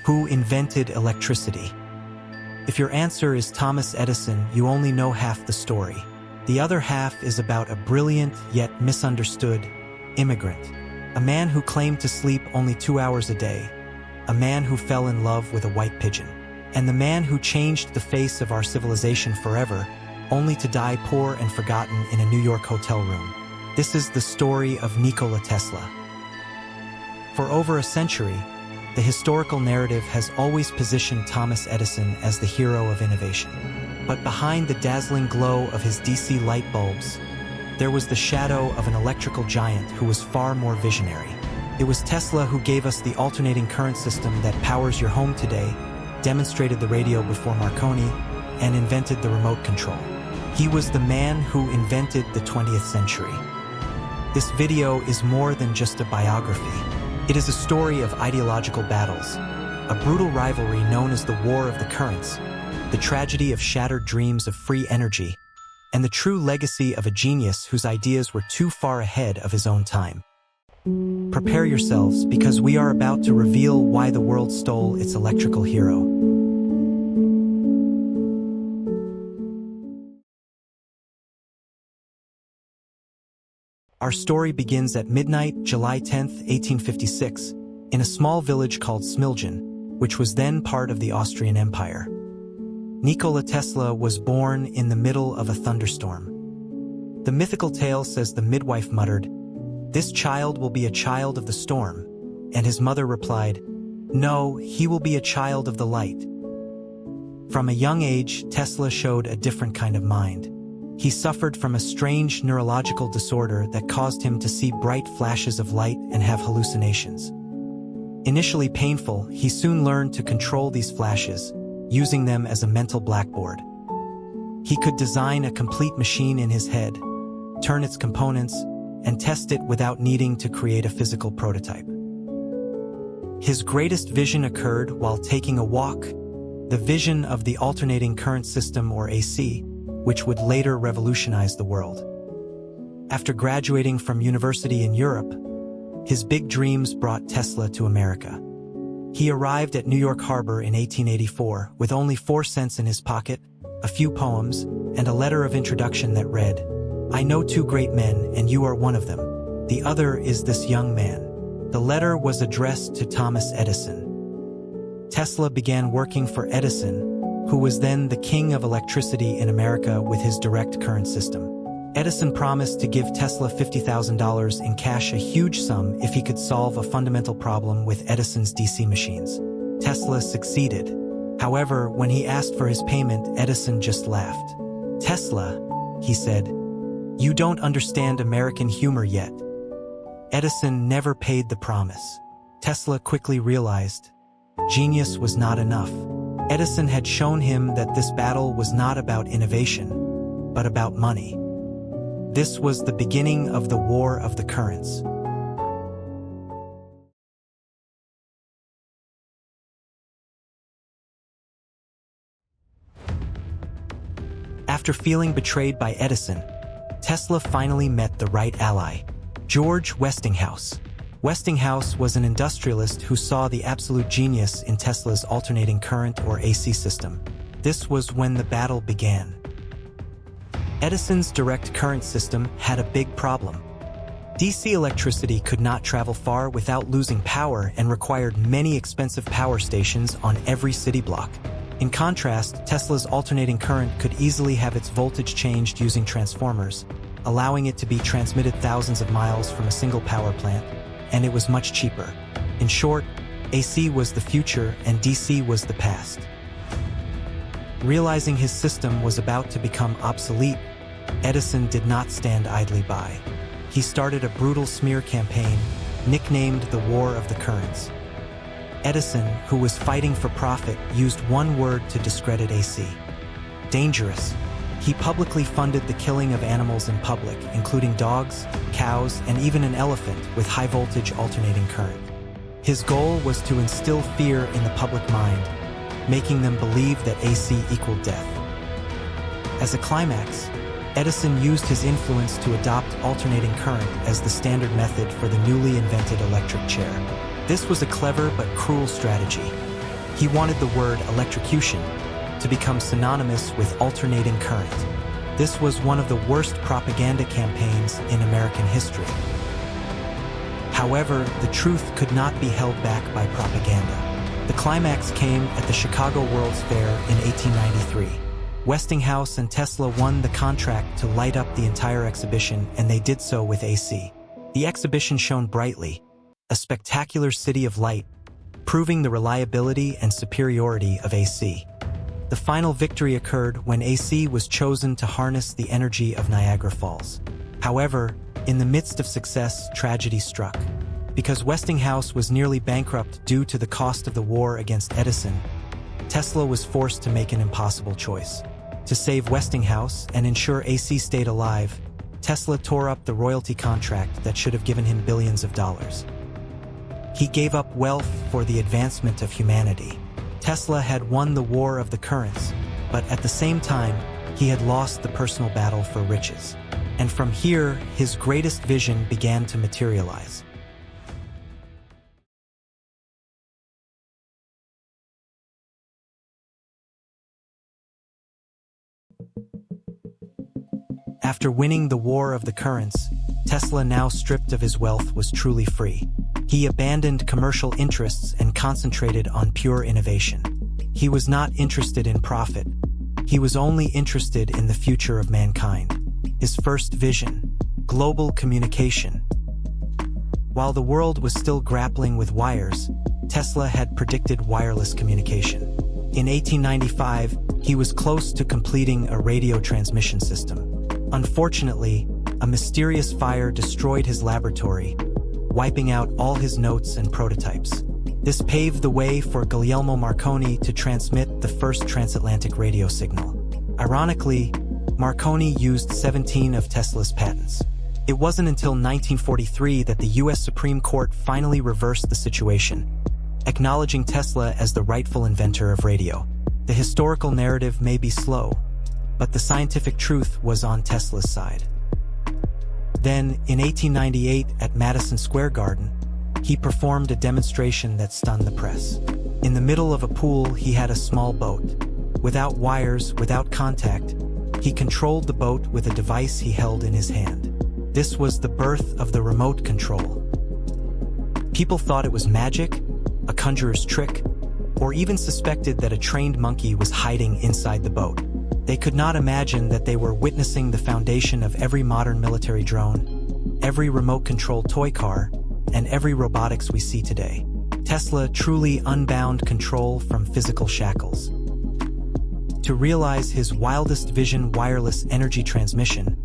Who invented electricity? If your answer is Thomas Edison, you only know half the story. The other half is about a brilliant yet misunderstood immigrant. A man who claimed to sleep only 2 hours a day. A man who fell in love with a white pigeon. And the man who changed the face of our civilization forever, only to die poor and forgotten in a New York hotel room. This is the story of Nikola Tesla. For over a century, the historical narrative has always positioned Thomas Edison as the hero of innovation. But behind the dazzling glow of his DC light bulbs, there was the shadow of an electrical giant who was far more visionary. It was Tesla who gave us the alternating current system that powers your home today, demonstrated the radio before Marconi, and invented the remote control. He was the man who invented the 20th century. This video is more than just a biography. It is a story of ideological battles, a brutal rivalry known as the War of the Currents, the tragedy of shattered dreams of free energy, and the true legacy of a genius whose ideas were too far ahead of his own time. Prepare yourselves, because we are about to reveal why the world stole its electrical hero. Our story begins at midnight, July 10, 1856, in a small village called Smiljan, which was then part of the Austrian Empire. Nikola Tesla was born in the middle of a thunderstorm. The mythical tale says the midwife muttered, "This child will be a child of the storm," and his mother replied, "No, he will be a child of the light." From a young age, Tesla showed a different kind of mind. He suffered from a strange neurological disorder that caused him to see bright flashes of light and have hallucinations. Initially painful, he soon learned to control these flashes, using them as a mental blackboard. He could design a complete machine in his head, turn its components, and test it without needing to create a physical prototype. His greatest vision occurred while taking a walk, the vision of the alternating current system, or AC, which would later revolutionize the world. After graduating from university in Europe, his big dreams brought Tesla to America. He arrived at New York Harbor in 1884 with only 4 cents in his pocket, a few poems, and a letter of introduction that read, "I know 2 great men, and you are one of them. The other is this young man." The letter was addressed to Thomas Edison. Tesla began working for Edison, who was then the king of electricity in America with his direct current system. Edison promised to give Tesla $50,000 in cash, a huge sum, if he could solve a fundamental problem with Edison's DC machines. Tesla succeeded. However, when he asked for his payment, Edison just laughed. "Tesla," he said, "you don't understand American humor yet." Edison never paid the promise. Tesla quickly realized genius was not enough. Edison had shown him that this battle was not about innovation, but about money. This was the beginning of the War of the Currents. After feeling betrayed by Edison, Tesla finally met the right ally, George Westinghouse. Westinghouse was an industrialist who saw the absolute genius in Tesla's alternating current, or AC system. This was when the battle began. Edison's direct current system had a big problem. DC electricity could not travel far without losing power and required many expensive power stations on every city block. In contrast, Tesla's alternating current could easily have its voltage changed using transformers, allowing it to be transmitted thousands of miles from a single power plant, and it was much cheaper. In short, AC was the future and DC was the past. Realizing his system was about to become obsolete, Edison did not stand idly by. He started a brutal smear campaign, nicknamed the War of the Currents. Edison, who was fighting for profit, used one word to discredit AC: dangerous. He publicly funded the killing of animals in public, including dogs, cows, and even an elephant, with high-voltage alternating current. His goal was to instill fear in the public mind, making them believe that AC equaled death. As a climax, Edison used his influence to adopt alternating current as the standard method for the newly invented electric chair. This was a clever but cruel strategy. He wanted the word electrocution to become synonymous with alternating current. This was one of the worst propaganda campaigns in American history. However, the truth could not be held back by propaganda. The climax came at the Chicago World's Fair in 1893. Westinghouse and Tesla won the contract to light up the entire exhibition, and they did so with AC. The exhibition shone brightly, a spectacular city of light, proving the reliability and superiority of AC. The final victory occurred when AC was chosen to harness the energy of Niagara Falls. However, in the midst of success, tragedy struck. Because Westinghouse was nearly bankrupt due to the cost of the war against Edison, Tesla was forced to make an impossible choice. To save Westinghouse and ensure AC stayed alive, Tesla tore up the royalty contract that should have given him billions of dollars. He gave up wealth for the advancement of humanity. Tesla had won the war of the currents, but at the same time, he had lost the personal battle for riches. And from here, his greatest vision began to materialize. After winning the war of the currents, Tesla, now stripped of his wealth, was truly free. He abandoned commercial interests and concentrated on pure innovation. He was not interested in profit. He was only interested in the future of mankind. His first vision: global communication. While the world was still grappling with wires, Tesla had predicted wireless communication. In 1895, he was close to completing a radio transmission system. Unfortunately, a mysterious fire destroyed his laboratory, wiping out all his notes and prototypes. This paved the way for Guglielmo Marconi to transmit the first transatlantic radio signal. Ironically, Marconi used 17 of Tesla's patents. It wasn't until 1943 that the U.S. Supreme Court finally reversed the situation, acknowledging Tesla as the rightful inventor of radio. The historical narrative may be slow, but the scientific truth was on Tesla's side. Then, in 1898 at Madison Square Garden, he performed a demonstration that stunned the press. In the middle of a pool, he had a small boat. Without wires, without contact, he controlled the boat with a device he held in his hand. This was the birth of the remote control. People thought it was magic, a conjurer's trick, or even suspected that a trained monkey was hiding inside the boat. They could not imagine that they were witnessing the foundation of every modern military drone, every remote-controlled toy car, and every robotics we see today. Tesla truly unbound control from physical shackles. To realize his wildest vision, wireless energy transmission,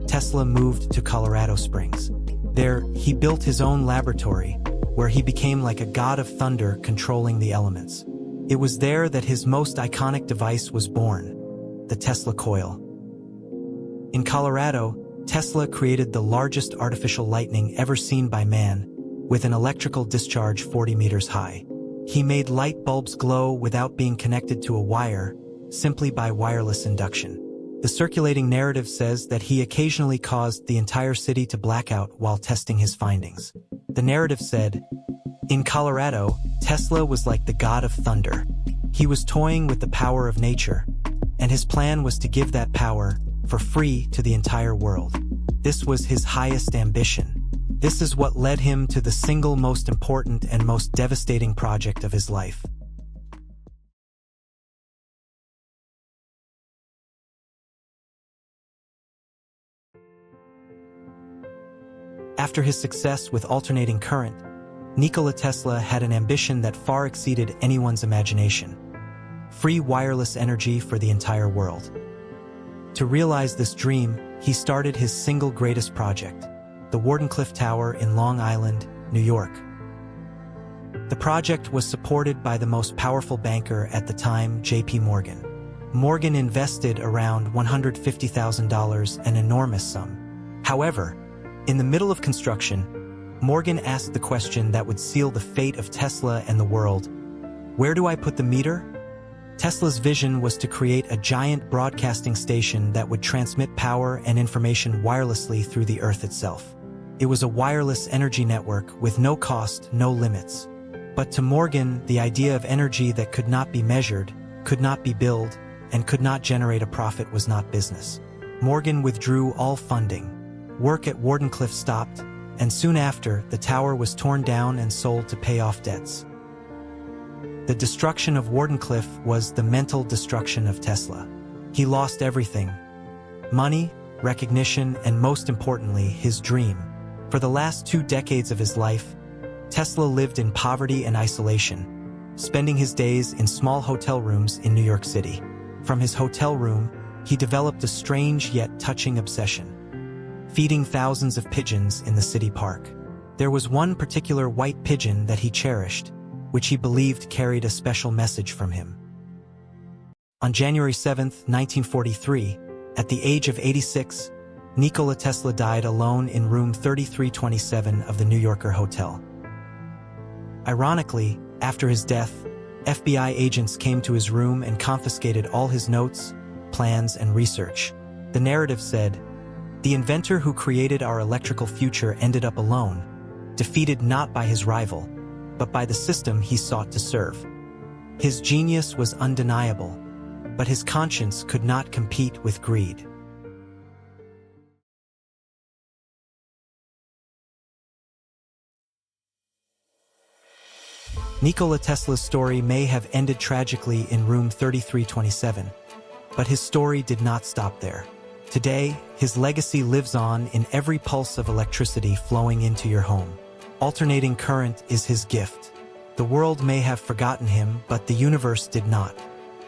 Tesla moved to Colorado Springs. There, he built his own laboratory, where he became like a god of thunder controlling the elements. It was there that his most iconic device was born: the Tesla coil. In Colorado, Tesla created the largest artificial lightning ever seen by man, with an electrical discharge 40 meters high. He made light bulbs glow without being connected to a wire, simply by wireless induction. The circulating narrative says that he occasionally caused the entire city to black out while testing his findings. The narrative said, in Colorado, Tesla was like the god of thunder. He was toying with the power of nature, and his plan was to give that power, for free, to the entire world. This was his highest ambition. This is what led him to the single most important and most devastating project of his life. After his success with alternating current, Nikola Tesla had an ambition that far exceeded anyone's imagination: free wireless energy for the entire world. To realize this dream, he started his single greatest project, the Wardenclyffe Tower in Long Island, New York. The project was supported by the most powerful banker at the time, J.P. Morgan. Morgan invested around $150,000, an enormous sum. However, in the middle of construction, Morgan asked the question that would seal the fate of Tesla and the world: where do I put the meter? Tesla's vision was to create a giant broadcasting station that would transmit power and information wirelessly through the Earth itself. It was a wireless energy network with no cost, no limits. But to Morgan, the idea of energy that could not be measured, could not be billed, and could not generate a profit was not business. Morgan withdrew all funding. Work at Wardenclyffe stopped, and soon after, the tower was torn down and sold to pay off debts. The destruction of Wardenclyffe was the mental destruction of Tesla. He lost everything: money, recognition, and most importantly, his dream. For the last 2 decades of his life, Tesla lived in poverty and isolation, spending his days in small hotel rooms in New York City. From his hotel room, he developed a strange yet touching obsession: feeding thousands of pigeons in the city park. There was one particular white pigeon that he cherished, which he believed carried a special message from him. On January 7, 1943, at the age of 86, Nikola Tesla died alone in room 3327 of the New Yorker Hotel. Ironically, after his death, FBI agents came to his room and confiscated all his notes, plans, and research. The narrative said, "The inventor who created our electrical future ended up alone, defeated not by his rival, but by the system he sought to serve. His genius was undeniable, but his conscience could not compete with greed." Nikola Tesla's story may have ended tragically in room 3327, but his story did not stop there. Today, his legacy lives on in every pulse of electricity flowing into your home. Alternating current is his gift. The world may have forgotten him, but the universe did not.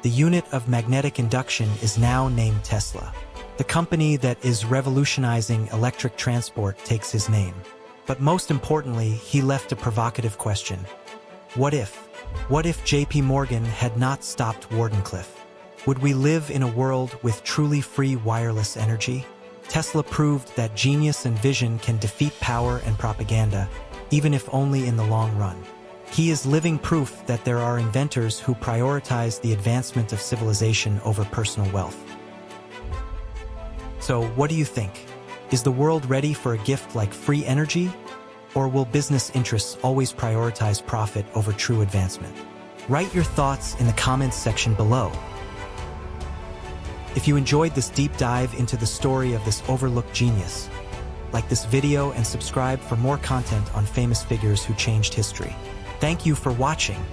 The unit of magnetic induction is now named Tesla. The company that is revolutionizing electric transport takes his name. But most importantly, he left a provocative question. What if? What if J.P. Morgan had not stopped Wardenclyffe? Would we live in a world with truly free wireless energy? Tesla proved that genius and vision can defeat power and propaganda, even if only in the long run. He is living proof that there are inventors who prioritize the advancement of civilization over personal wealth. So, what do you think? Is the world ready for a gift like free energy? Or will business interests always prioritize profit over true advancement? Write your thoughts in the comments section below. If you enjoyed this deep dive into the story of this overlooked genius, like this video and subscribe for more content on famous figures who changed history. Thank you for watching.